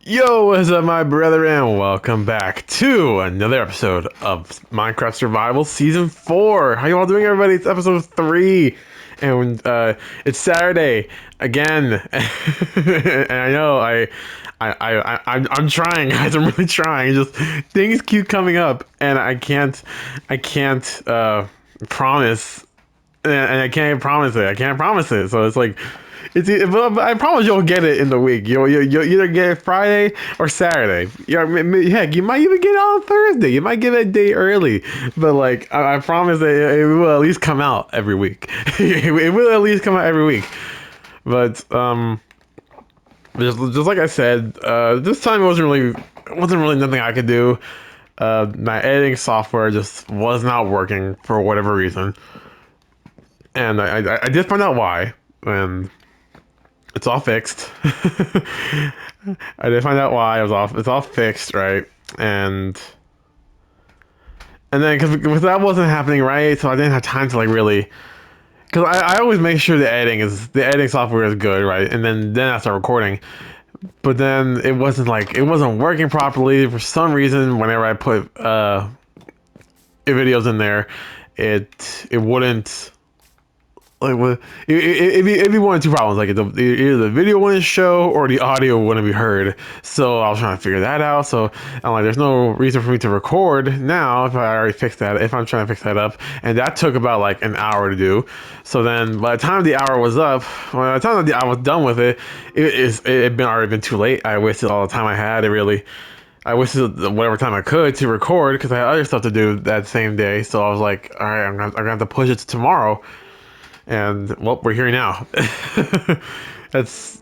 Yo, what's up, my brother, and welcome back to another episode of Minecraft Survival Season 4. How you all doing, everybody? It's episode 3, and it's Saturday again. And I know I'm trying, guys. I'm really trying. Just things keep coming up, and I can't promise, and I can't promise it. I can't promise it. So it's like. But I promise you'll get it in the week. You'll either get it Friday or Saturday. Yeah, heck, you might even get it on Thursday. You might get it a day early. But like, I promise that it will at least come out every week. It will at least come out every week. But just like I said, this time it wasn't really nothing I could do. My editing software just was not working for whatever reason, and I did find out why. And it's all fixed. I did find out why it's all fixed, right? And then because that wasn't happening, right? So I didn't have time to like really. Because I always make sure the editing software is good, right? And then I start recording. But then it wasn't working properly for some reason. Whenever I put videos in there, it wouldn't. Like, it'd be one of two problems. Like, either the video wouldn't show or the audio wouldn't be heard. So I was trying to figure that out. So I'm like, there's no reason for me to record now if I already fixed that. If I'm trying to fix that up, and that took about like an hour to do. So then by the time the hour was up, by the time I was done with it, it had already been too late. I wasted all the time I had. I wasted whatever time I could to record because I had other stuff to do that same day. So I was like, all right, I'm gonna have to push it to tomorrow. And well, we're here now. It's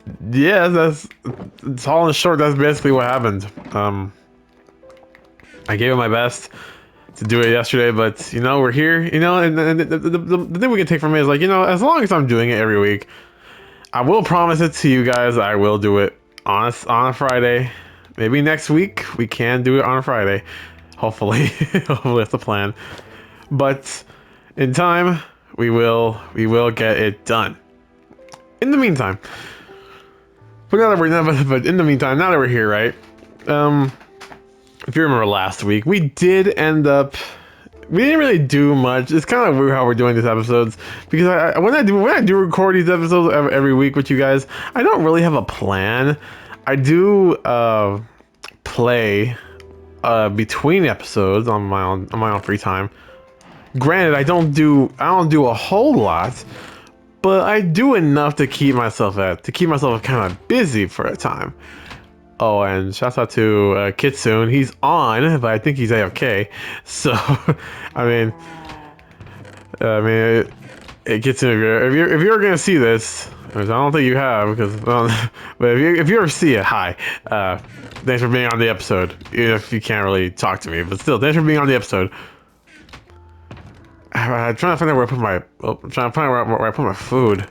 all in short. That's basically what happened. I gave it my best to do it yesterday, but we're here. And the thing we can take from it is like as long as I'm doing it every week, I will promise it to you guys. I will do it on a Friday. Maybe next week we can do it on a Friday. Hopefully, hopefully that's the plan. But in time. We will get it done. In the meantime, now that we're here, right? If you remember last week, we didn't really do much. It's kind of weird how we're doing these episodes because when I do record these episodes every week with you guys, I don't really have a plan. I do play between episodes on my own free time. Granted, I don't do a whole lot, but I do enough to keep myself kind of busy for a time. Oh, and shouts out to Kitsune. He's on, but I think he's AFK. So, Kitsune, if you're gonna see this, which I don't think you have, because but if you ever see it, hi. Thanks for being on the episode, even if you can't really talk to me, but still, thanks for being on the episode. I'm trying to find out where I put my food.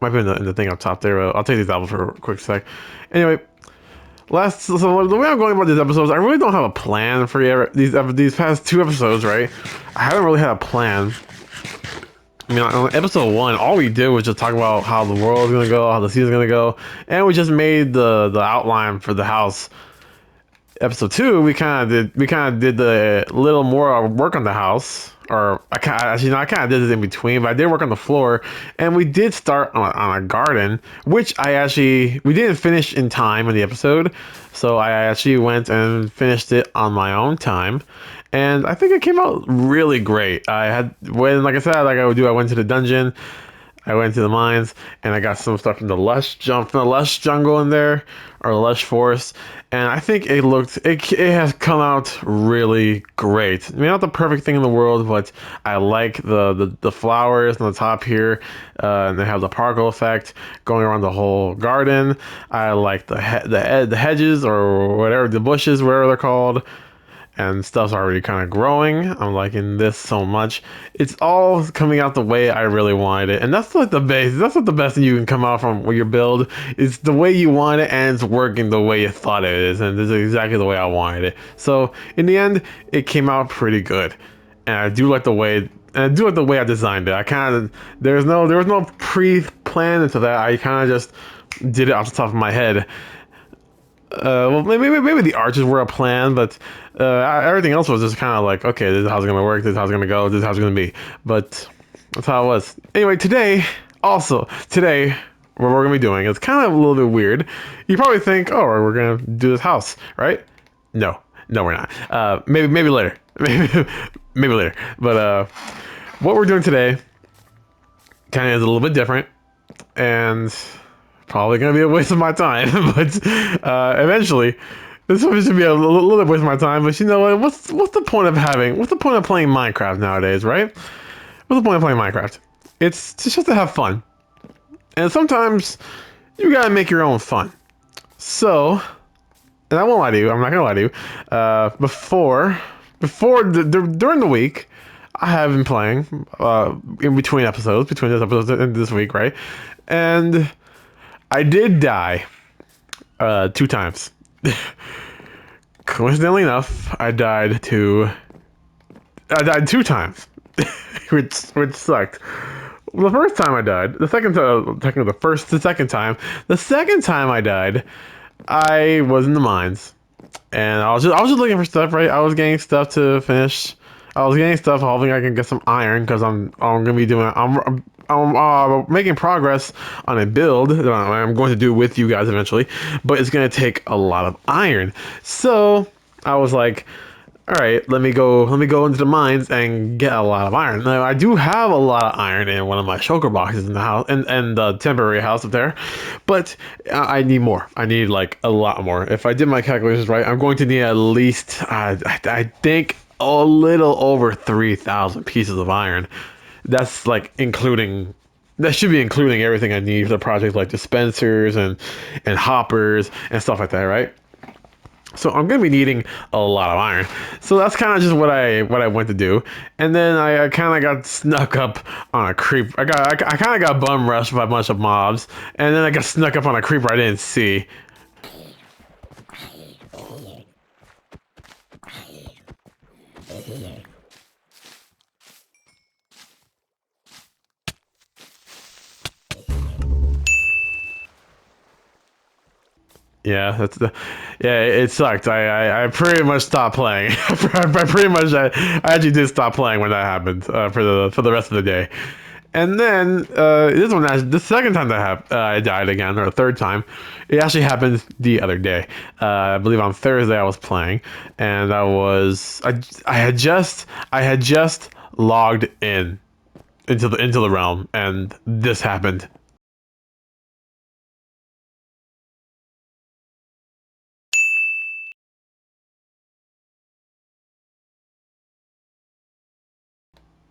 Might be in the thing up top there. I'll take these apples for a quick sec. Anyway, so the way I'm going about these episodes, I really don't have a plan for these past 2 episodes, right? I haven't really had a plan. I mean, on episode 1, all we did was just talk about how the world's gonna go, how the season's gonna go, and we just made the outline for the house. Episode 2, we kind of did the little more work on the house, or I kind of did it in between, but I did work on the floor, and we did start on a garden, which we didn't finish in time in the episode, so I actually went and finished it on my own time, and I think it came out really great. Like I said, like I would do, I went to the dungeon. I went to the mines and I got some stuff from the lush jungle in there, or lush forest, and I think it has come out really great. I mean, not the perfect thing in the world, but I like the flowers on the top here, and they have the particle effect going around the whole garden. I like the hedges, or whatever, the bushes, whatever they're called. And stuff's already kind of growing. I'm liking this so much. It's all coming out the way I really wanted it. And that's like the base. That's what the best thing you can come out from your build. It's the way you want it, and it's working the way you thought it is. And this is exactly the way I wanted it. So in the end, it came out pretty good. And I do like the way I designed it. There was no pre-plan into that. I kind of just did it off the top of my head. Well, maybe the arches were a plan, but everything else was just kind of like, okay, this is how it's gonna work, this is how it's gonna go, this is how it's gonna be. But that's how it was. Anyway, today, what we're gonna be doing is kind of a little bit weird. You probably think, oh, we're gonna do this house, right? No, no, we're not. Maybe later, maybe later. But what we're doing today kind of is a little bit different, and probably gonna be a waste of my time. But eventually, this one should be a little bit waste of my time. But you know what? What's the point of what's the point of playing Minecraft nowadays, right? What's the point of playing Minecraft? It's just to have fun, and sometimes you gotta make your own fun. So, and I won't lie to you. I'm not gonna lie to you. During the week, I have been playing in between episodes, between this episode and this week, right? And I did die 2 times. Coincidentally enough, I died 2 times, which sucked. The first time I died, the second time I died, I was in the mines, and I was just looking for stuff. Right, I was getting stuff to finish. I was getting stuff, hoping I can get some iron because I'm gonna be doing I'm making progress on a build that I'm going to do with you guys eventually, but it's gonna take a lot of iron. So I was like, all right, let me go into the mines and get a lot of iron. Now I do have a lot of iron in one of my shulker boxes in the house and the temporary house up there, but I need more. I need like a lot more. If I did my calculations right, I'm going to need at least I think a little over 3,000 pieces of iron. That's like including. That should be including everything I need for the project, like dispensers and hoppers and stuff like that, right? So I'm gonna be needing a lot of iron. So that's kind of just what I went to do, and then I kind of got snuck up on a creep. I kind of got bum rushed by a bunch of mobs, and then I got snuck up on a creeper I didn't see. Yeah, yeah. It sucked. I pretty much stopped playing. I actually did stop playing when that happened for the rest of the day. And then the second time I died again, or the third time, it actually happened the other day. I believe on Thursday I was playing, and I had just logged in into the realm, and this happened.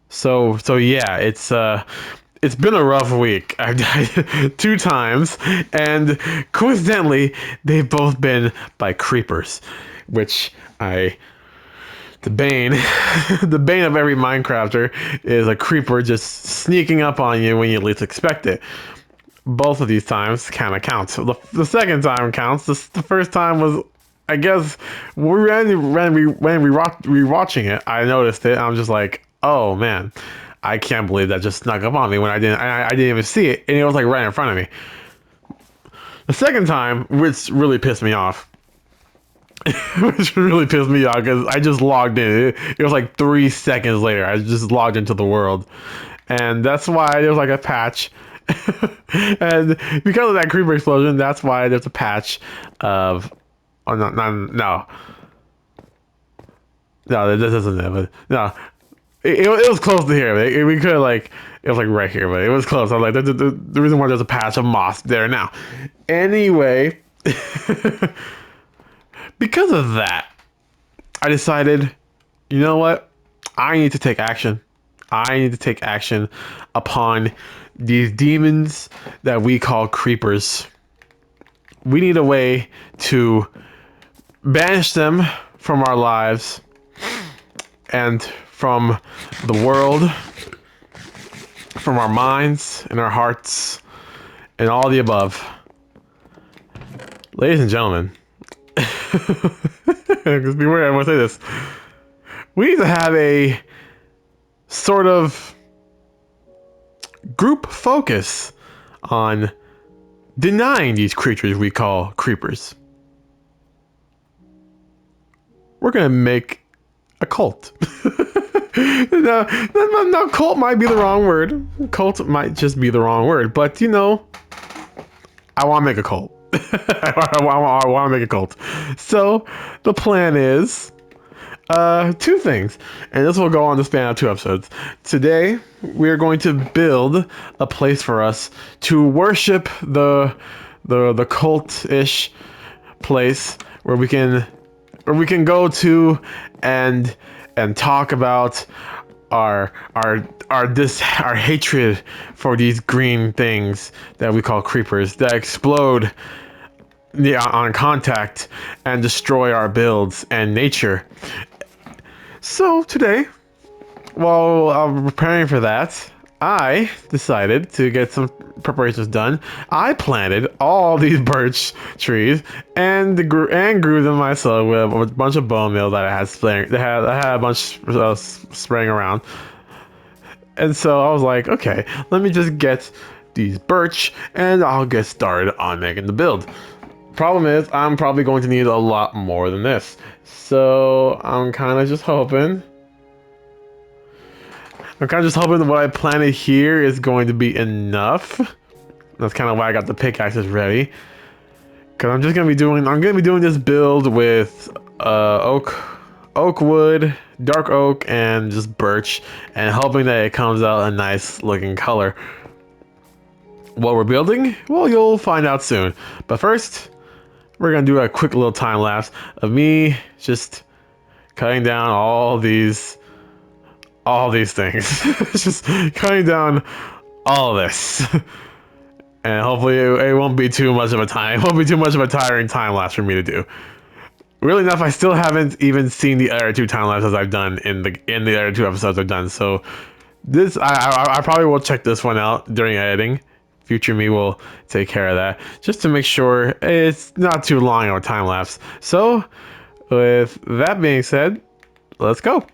So yeah, it's been a rough week. I've died 2 times, and coincidentally, they've both been by creepers, which I the bane, the bane of every Minecrafter is a creeper just sneaking up on you when you least expect it. Both of these times kind of counts. The second time counts. The first time was, I guess, when we rewatching it, I noticed it. I'm just like, oh man, I can't believe that just snuck up on me when I didn't even see it, and it was like right in front of me. The second time, which really pissed me off, because I just logged in. It was like 3 seconds later. I just logged into the world, and that's why there was like a patch. And because of that creeper explosion, that's why there's a patch of. Oh no, this isn't it. But no, it was close to here. We could like it was like right here, but it was close. I was like the reason why there's a patch of moss there now. Anyway, because of that, I decided, you know what? I need to take action. I need to take action upon these demons that we call creepers. We need a way to banish them from our lives and from the world, from our minds and our hearts, and all the above. Ladies and gentlemen, because be weird, I want to say this. We need to have a sort of group focus on denying these creatures we call creepers. we're gonna make a cult. No, cult might be the wrong word. Cult might just be the wrong word. But you know, I want to make a cult. I want to make a cult. So the plan is two things, and this will go on the span of 2 episodes. Today, we're going to build a place for us to worship the cult-ish place where we can go to and talk about our hatred for these green things that we call creepers that explode on contact and destroy our builds and nature. So today, while I'm preparing for that, I decided to get some preparations done. I planted all these birch trees and grew them myself with a bunch of bone meal that I had spraying. I had a bunch spraying around, and so I was like, okay, let me just get these birch, and I'll get started on making the build. Problem is, I'm probably going to need a lot more than this, so I'm kind of just hoping. That what I planted here is going to be enough. That's kind of why I got the pickaxes ready. Cause I'm gonna be doing this build with oak wood, dark oak, and just birch, and hoping that it comes out a nice looking color. What we're building? Well, you'll find out soon. But first, we're gonna do a quick little time lapse of me just cutting down all these things. Just cutting down all of this. And hopefully it won't be too much of a time. It won't be too much of a tiring time lapse for me to do. Really enough, I still haven't even seen the other 2 time lapses I've done in the other 2 episodes I've done. So this I probably will check this one out during editing. Future me will take care of that just to make sure it's not too long of a time lapse. So with that being said, let's go.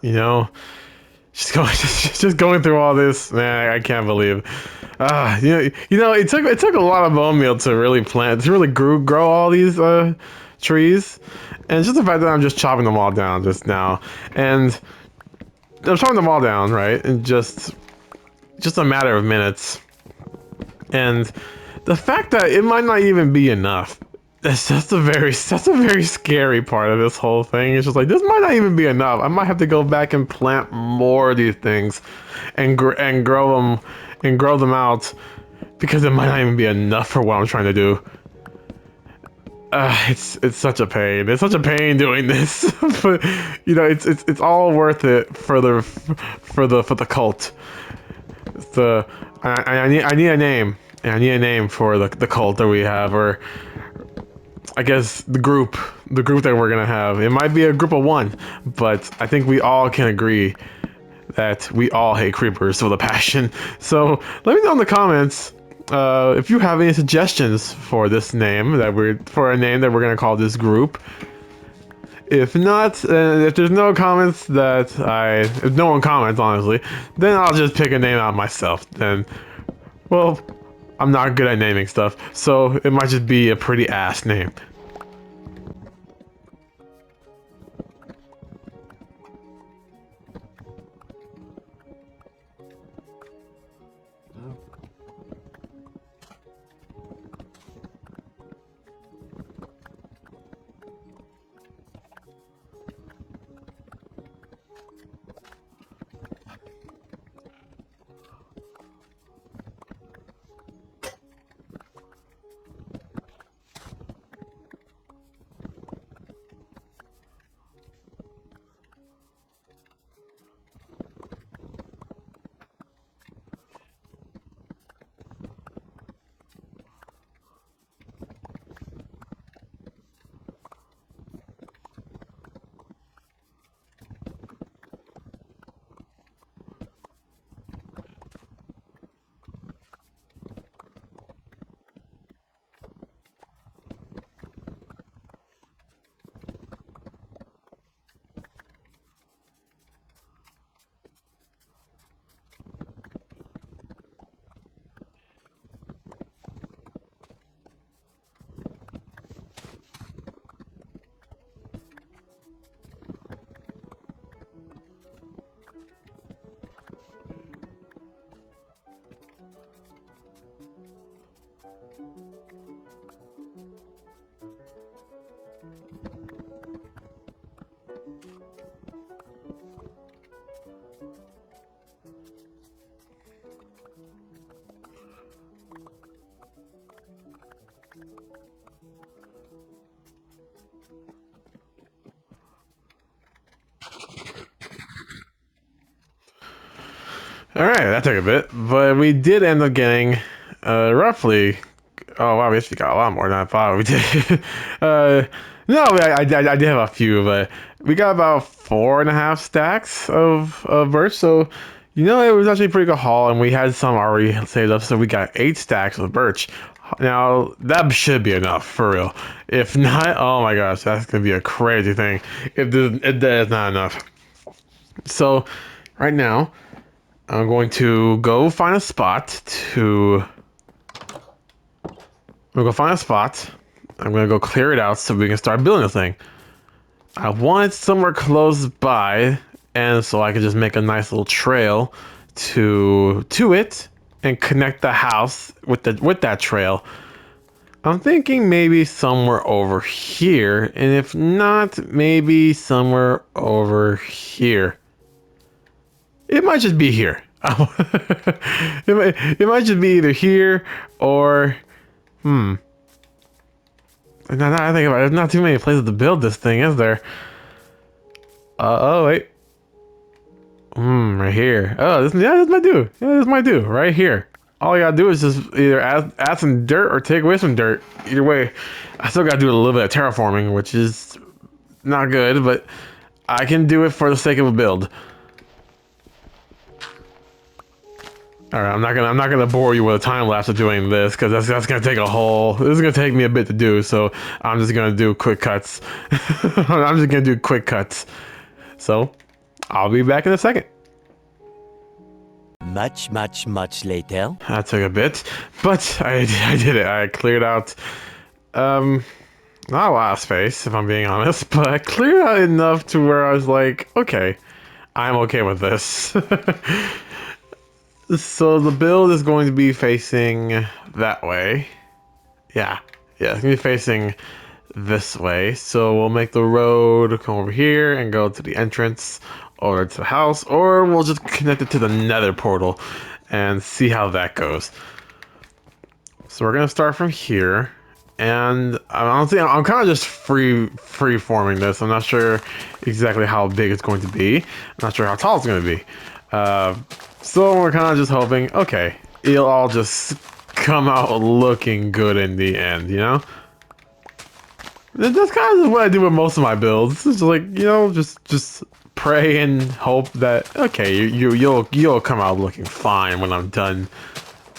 You know, just going through all this, man, I can't believe. It took a lot of bone meal to really grow all these trees, and just the fact that I'm just chopping them all down just now, and I'm chopping them all down, right, in just a matter of minutes, and the fact that it might not even be enough. That's a very scary part of this whole thing. It's just like, this might not even be enough. I might have to go back and plant more of these things and grow them out, because it might not even be enough for what I'm trying to do. It's such a pain. It's such a pain doing this, but you know, it's all worth it for the cult. I need a name. And I need a name for the cult that we have, or I guess the group that we're gonna have. It might be a group of 1, but I think we all can agree that we all hate creepers with a passion. So let me know in the comments if you have any suggestions for this name for a name that we're gonna call this group. If not, if there's no comments if no one comments, honestly, then I'll just pick a name out myself. Then, well, I'm not good at naming stuff, so it might just be a pretty ass name. All right, that took a bit, but we did end up getting roughly. Oh wow, we actually got a lot more than I thought we did. No, I did have a few, but we got about 4.5 stacks of birch. So, it was actually a pretty good haul, and we had some already saved up. So we got 8 stacks of birch. Now that should be enough for real. If not, oh my gosh, that's gonna be a crazy thing. If that is not enough. So, right now, I'm going to go find a spot to. I'm gonna go find a spot. I'm gonna go clear it out so we can start building the thing. I want it somewhere close by, and so I can just make a nice little trail to it and connect the house with that trail. I'm thinking maybe somewhere over here, and if not, maybe somewhere over here. It might just be here. It might just be either here or now that I think about it, there's not too many places to build this thing, is there? Oh wait. Right here. Oh, this might do. Yeah, this might do. Right here. All I gotta do is just either add some dirt or take away some dirt. Either way, I still gotta do a little bit of terraforming, which is not good, but I can do it for the sake of a build. All right, I'm not gonna bore you with a time lapse of doing this because that's gonna take this is gonna take me a bit to do. So I'm just gonna do quick cuts. I'm just gonna do quick cuts. So I'll be back in a second. Much later. That took a bit, but I did it. I cleared out, not a lot of space if I'm being honest, but I cleared out enough to where I was like, okay, I'm okay with this. So the build is going to be facing that way. Yeah, it's gonna be facing this way. So we'll make the road come over here and go to the entrance over to the house, or we'll just connect it to the nether portal and see how that goes. So we're gonna start from here, and honestly, I'm kind of just free forming this. I'm not sure exactly how big it's going to be. I'm not sure how tall it's going to be. So we're kind of just hoping, okay, it'll all just come out looking good in the end, That's kind of what I do with most of my builds. It's just like, just pray and hope that, okay, you'll come out looking fine when I'm done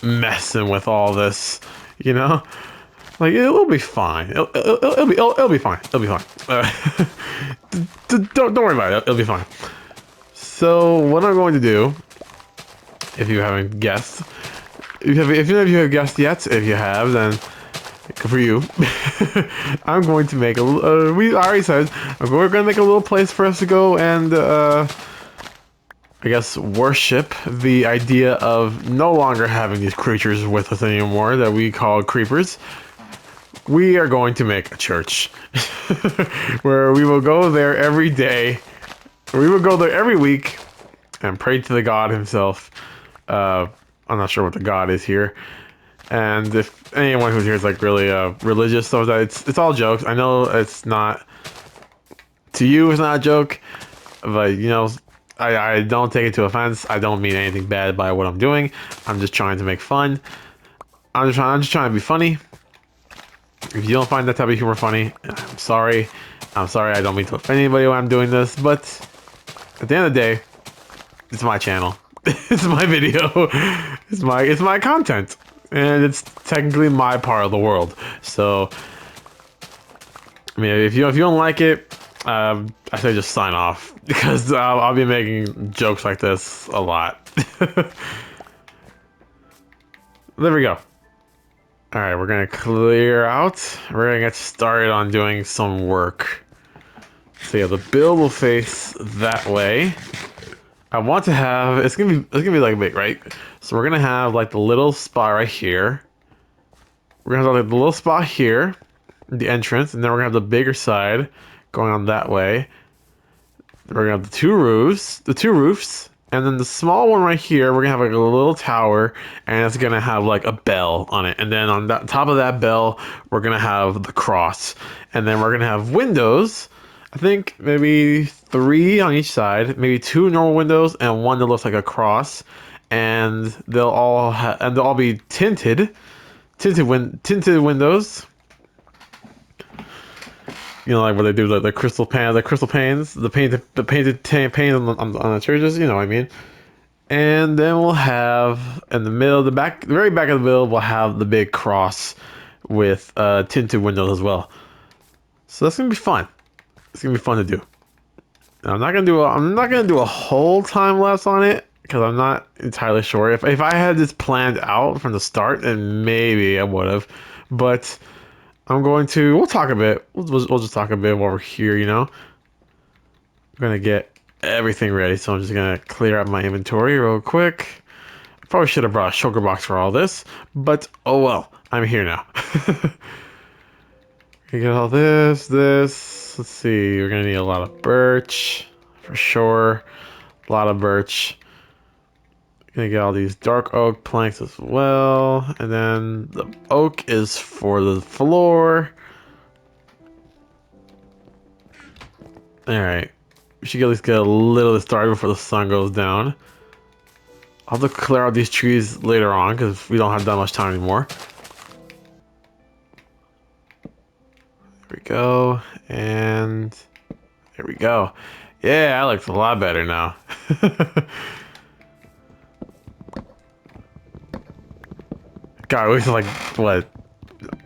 messing with all this, Like it'll be fine. It'll be fine. It'll be fine. Don't worry about it. It'll be fine. So what I'm going to do, if you haven't guessed, if none of you have guessed yet, if you have, then good for you. I'm going to make we already said we're going to make a little place for us to go and I guess worship the idea of no longer having these creatures with us anymore that we call creepers. We are going to make a church where we will go there every day. We will go there every week and pray to the God himself. I'm not sure what the God is here. And if anyone who's here is like really religious, so that it's all jokes. I know it's not, to you it's not a joke, but I don't take it to offense. I don't mean anything bad by what I'm doing. I'm just trying to make fun. I'm just trying to be funny. If you don't find that type of humor funny, I'm sorry. I don't mean to offend anybody when I'm doing this, but at the end of the day, it's my channel. It's my video. It's my content. And it's technically my part of the world. So I mean, if you don't like it, I say just sign off because I'll be making jokes like this a lot. There we go. All right, we're gonna clear out. We're gonna get started on doing some work. So yeah, the build will face that way. I want to have it's gonna be like big, right? So we're gonna have like the little spot right here. We're gonna have like the little spot here, the entrance, and then we're gonna have the bigger side going on that way. We're gonna have the two roofs, And then the small one right here, we're gonna have like a little tower, and it's gonna have like a bell on it. And then on that top of that bell, we're gonna have the cross. And then we're gonna have windows. I think maybe 3 on each side, maybe 2 normal windows, and one that looks like a cross. And they'll all be tinted windows. You know, like where they do the crystal panes, panes on the churches. You know what I mean? And then we'll have in the middle, the very back of the middle, we'll have the big cross with tinted windows as well. So that's gonna be fun. It's gonna be fun to do. And I'm not gonna do a whole time lapse on it because I'm not entirely sure. If I had this planned out from the start, then maybe I would have. But we'll talk a bit. We'll just talk a bit while we're here. You know, I'm gonna get everything ready. So I'm just gonna clear out my inventory real quick. Probably should have brought a sugar box for all this, but oh well. I'm here now. You get all this. Let's see. We're gonna need a lot of birch for sure. A lot of birch. Gonna get all these dark oak planks as well, and then the oak is for the floor. All right. We should at least get a little bit started before the sun goes down. I'll have to clear out these trees later on because we don't have that much time anymore. There we go, and there we go. Yeah, that looks a lot better now. God, we wasted like, what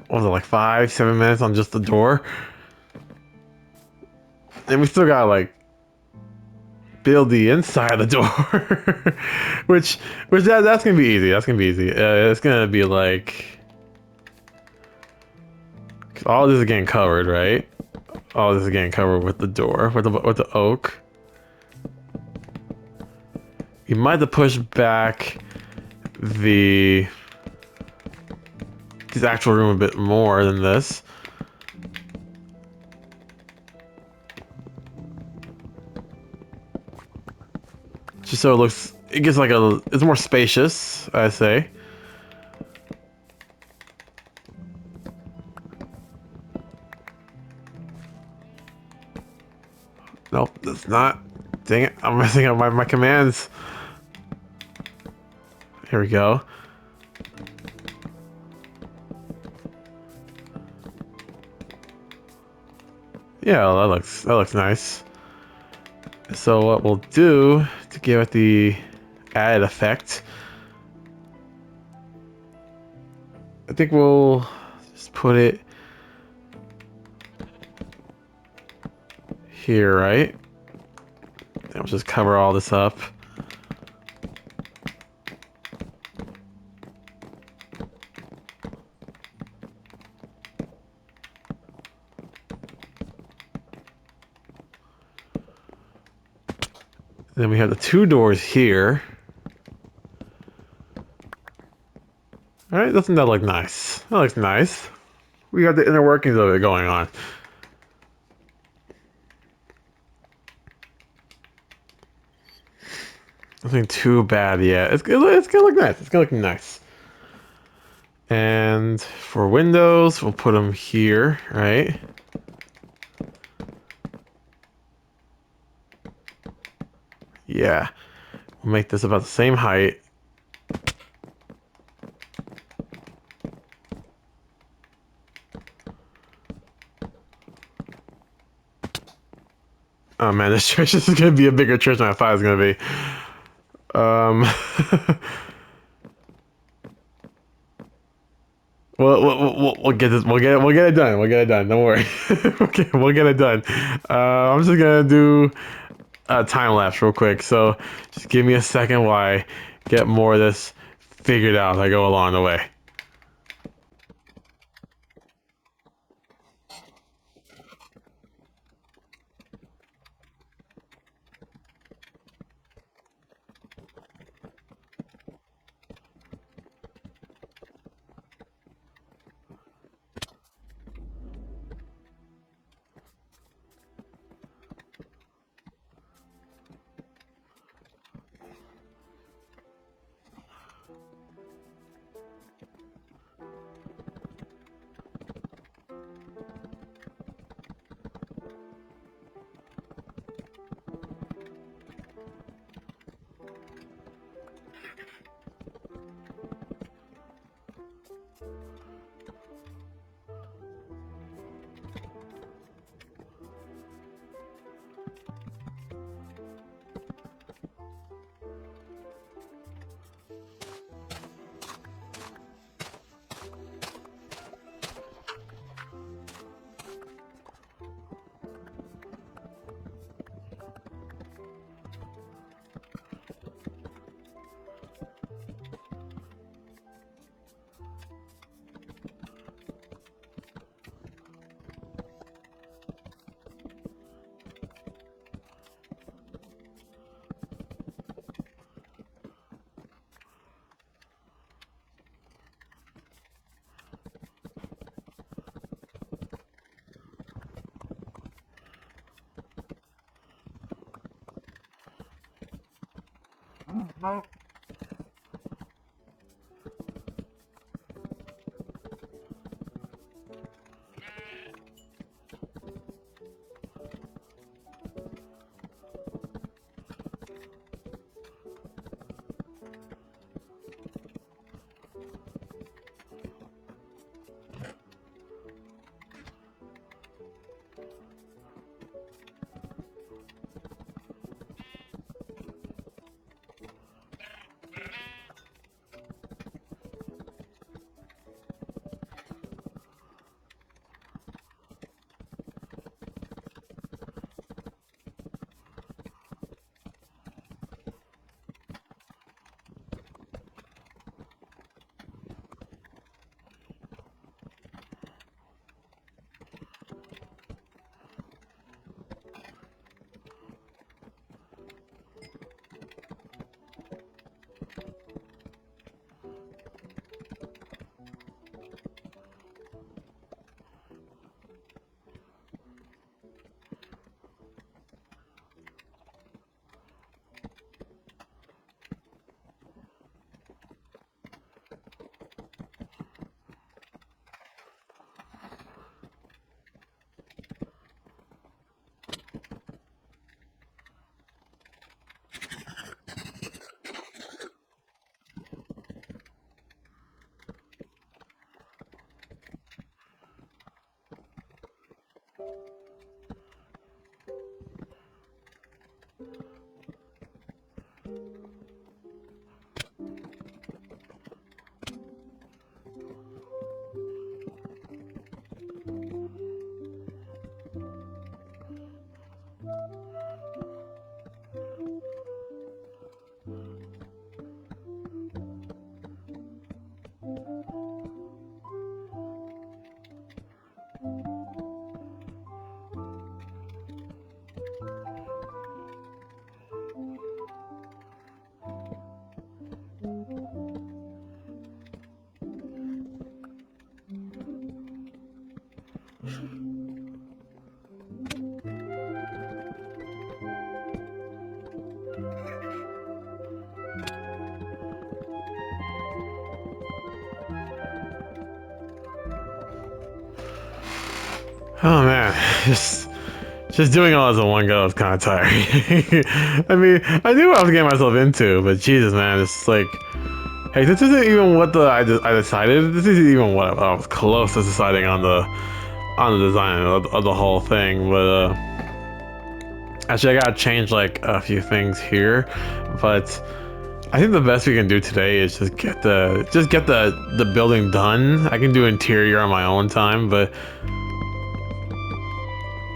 was it, like 5, 7 minutes on just the door? And we still gotta like build the inside of the door. which that's gonna be easy. That's gonna be easy. It's gonna be like, 'cause all this is getting covered, right? All this is getting covered with the door, with the oak. You might have to push back the this actual room a bit more than this. Just so it gets like it's more spacious, I say. Nope, that's not. Dang it, I'm messing up my commands. Here we go. Yeah, that looks nice. So what we'll do to give it the added effect, I think we'll just put it here, right? And we'll just cover all this up. Then we have the 2 doors here. All right, doesn't that look nice? That looks nice. We got the inner workings of it going on. Nothing too bad yet. It's gonna look nice. It's gonna look nice. And for windows, we'll put them here, right? Yeah. We'll make this about the same height. Oh man, this church is gonna be a bigger church than I thought it was gonna be. We'll get this. We'll get it done. We'll get it done. Don't worry. Okay, we'll get it done. I'm just gonna do a time lapse real quick. So just give me a second while I get more of this figured out as I go along the way. Oh man, just doing all this in one go is kind of tiring. I mean, I knew what I was getting myself into, but Jesus, man, it's like, hey, this isn't even what I decided. This isn't even what I was close to deciding on the design of the whole thing. But actually, I gotta change like a few things here. But I think the best we can do today is just get the building done. I can do interior on my own time, but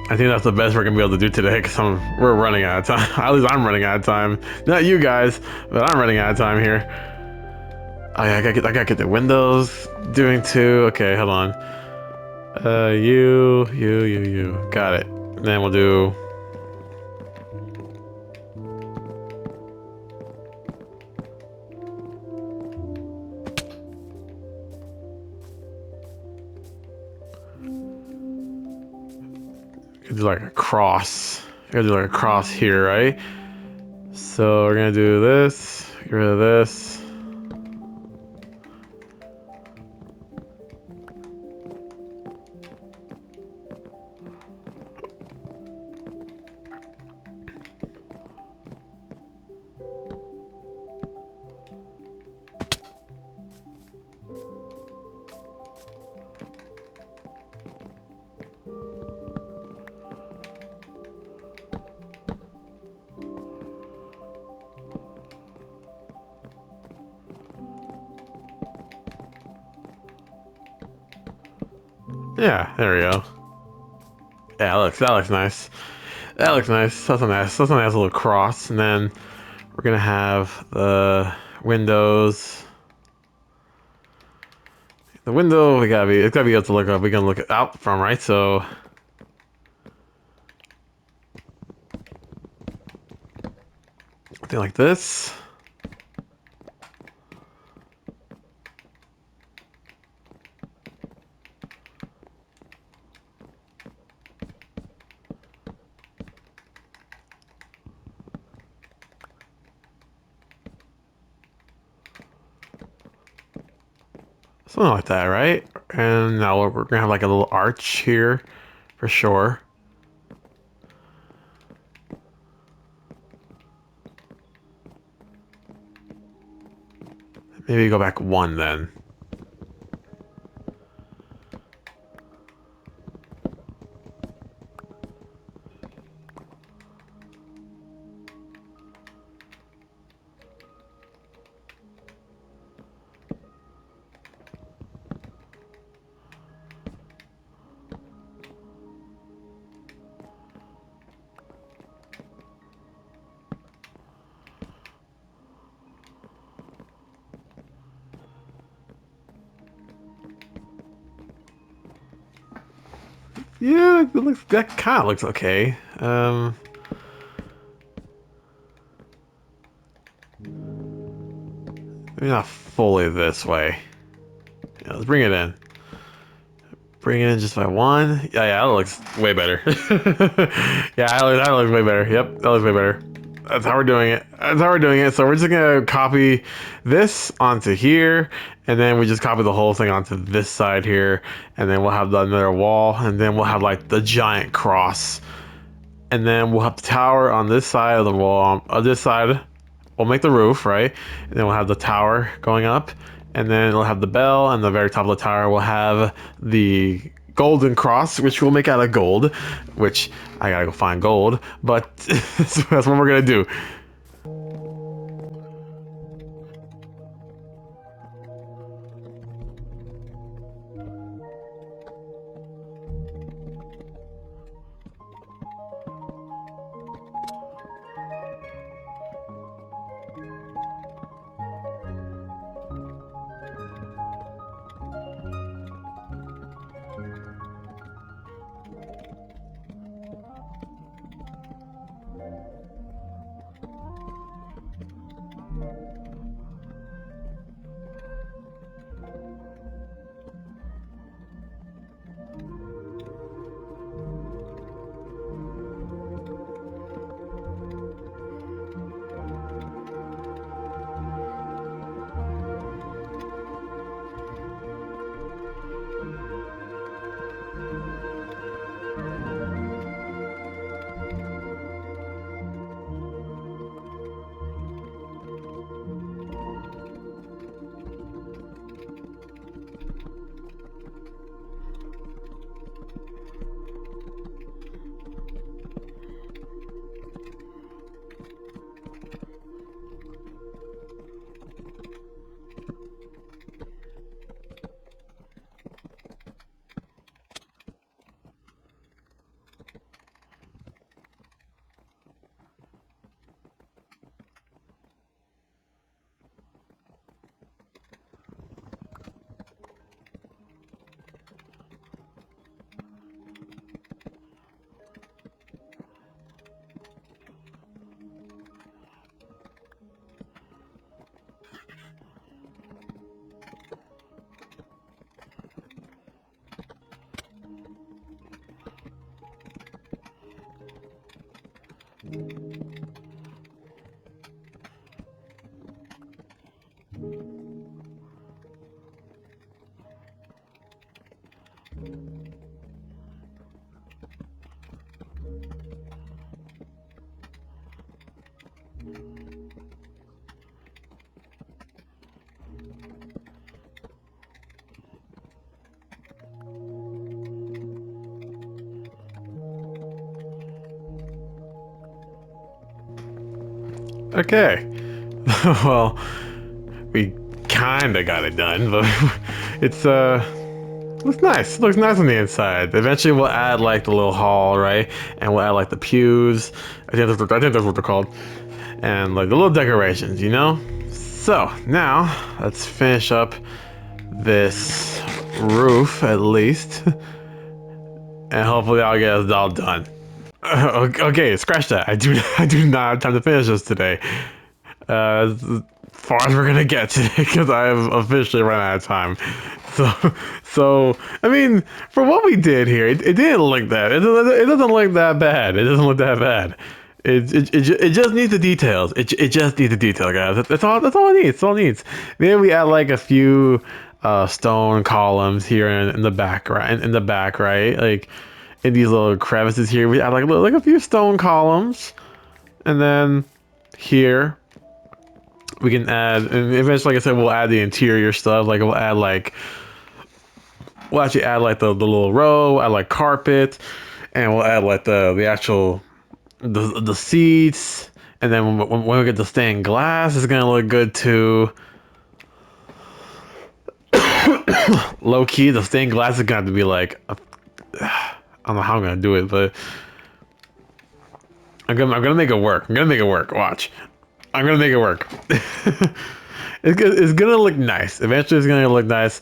I think that's the best we're gonna be able to do today because we're running out of time. At least I'm running out of time. Not you guys, but I'm running out of time here. Oh, yeah, I gotta get the windows doing too. Okay, hold on. You. Got it. And then we'll do. Do like a cross. Gotta do like a cross here, right? So we're gonna do this. Get rid of this. Yeah, there we go. Yeah, that looks nice. That looks nice. That's a nice little cross. And then we're gonna have the windows. The window it's gotta be able to look up. We can look out from, right? So something like this. Something like that, right? And now we're gonna have like a little arch here for sure. Maybe go back one then. Yeah, it looks, that kind of looks okay. Maybe not fully this way. Yeah, let's bring it in. Bring it in just by one. Yeah, that looks way better. Yeah, that looks way better. Yep, that looks way better. That's how we're doing it. That's how we're doing it. So we're just gonna copy this onto here, and then we just copy the whole thing onto this side here, and then we'll have another wall, and then we'll have like the giant cross, and then we'll have the tower on this side of the wall. On this side, we'll make the roof, right? And then we'll have the tower going up, and then we'll have the bell, and the very top of the tower we'll have the golden cross, which we'll make out of gold, which I gotta go find gold, but that's what we're gonna do. Okay. Well, we kinda got it done, but it's looks nice. It looks nice on the inside. Eventually we'll add like the little hall, right? And we'll add like the pews. I think that's what they're called. And like the little decorations, you know? So now let's finish up this roof at least. And hopefully I'll get it all done. Okay, scratch that. I do not have time to finish this today. As far as we're gonna get today, because I have officially run out of time. So I mean, for what we did here, it didn't look that. It doesn't look that bad. It doesn't look that bad. It just needs the details. It just needs the detail, guys. That's all. That's all it needs. That's all it needs. Maybe we add like a few stone columns here in the back, right? In the back, right? Like in these little crevices here, we add like a few stone columns, and then here we can add, and eventually, like I said, we'll add the interior stuff. Like we'll actually add like the little row, add like carpet, and we'll add like the actual the seats. And then when we get the stained glass, it's gonna look good too. Low key, the stained glass is gonna have to be like, I don't know how I'm gonna do it, but I'm gonna make it work. I'm gonna make it work. Watch, I'm gonna make it work. It's gonna look nice. Eventually, it's gonna look nice.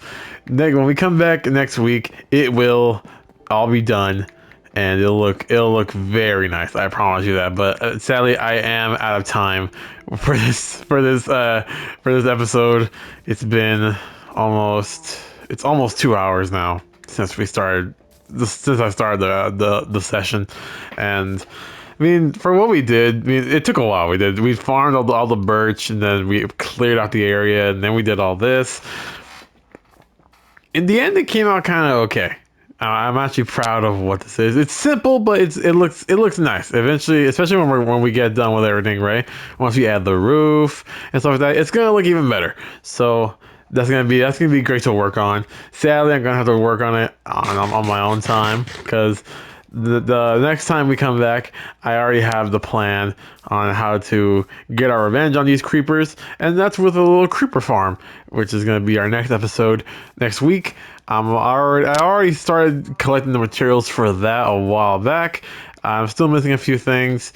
When we come back next week, it will all be done, and it'll look very nice. I promise you that. But sadly, I am out of time for this episode. It's almost 2 hours now since we started. Since I started the session, and I mean, for what we did, I mean, it took a while. We farmed all the birch, and then we cleared out the area, and then we did all this. In the end, it came out kind of okay. I'm actually proud of what this is. It's simple, but it looks nice. Eventually, especially when we get done with everything, right? Once we add the roof and stuff like that, it's gonna look even better. So that's gonna be great to work on. Sadly, I'm gonna have to work on it on my own time because the next time we come back, I already have the plan on how to get our revenge on these creepers, and that's with a little creeper farm, which is going to be our next episode next week. I already started collecting the materials for that a while back. I'm still missing a few things,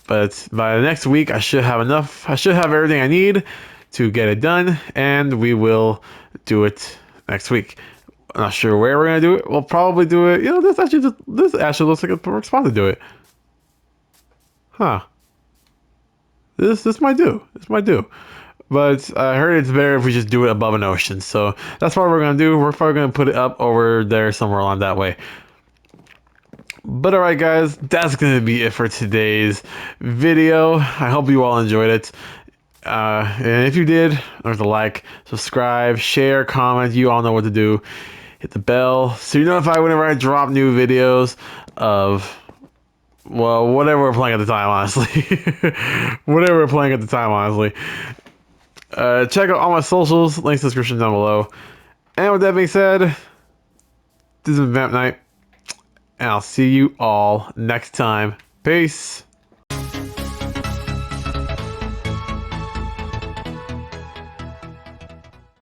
but by the next week, I should have enough. I should have everything I need to get it done, and we will do it next week. I'm not sure where we're gonna do it. We'll probably do it. This actually looks like a perfect spot to do it. Huh. This might do. This might do. But I heard it's better if we just do it above an ocean. So that's what we're gonna do. We're probably gonna put it up over there somewhere along that way. But alright guys, that's gonna be it for today's video. I hope you all enjoyed it. And if you did, don't forget to like, subscribe, share, comment. You all know what to do. Hit the bell so you're notified whenever I drop new videos of, well, whatever we're playing at the time, honestly. Whatever we're playing at the time, honestly. Check out all my socials, links in the description down below. And with that being said, this is Vamp Night, and I'll see you all next time. Peace.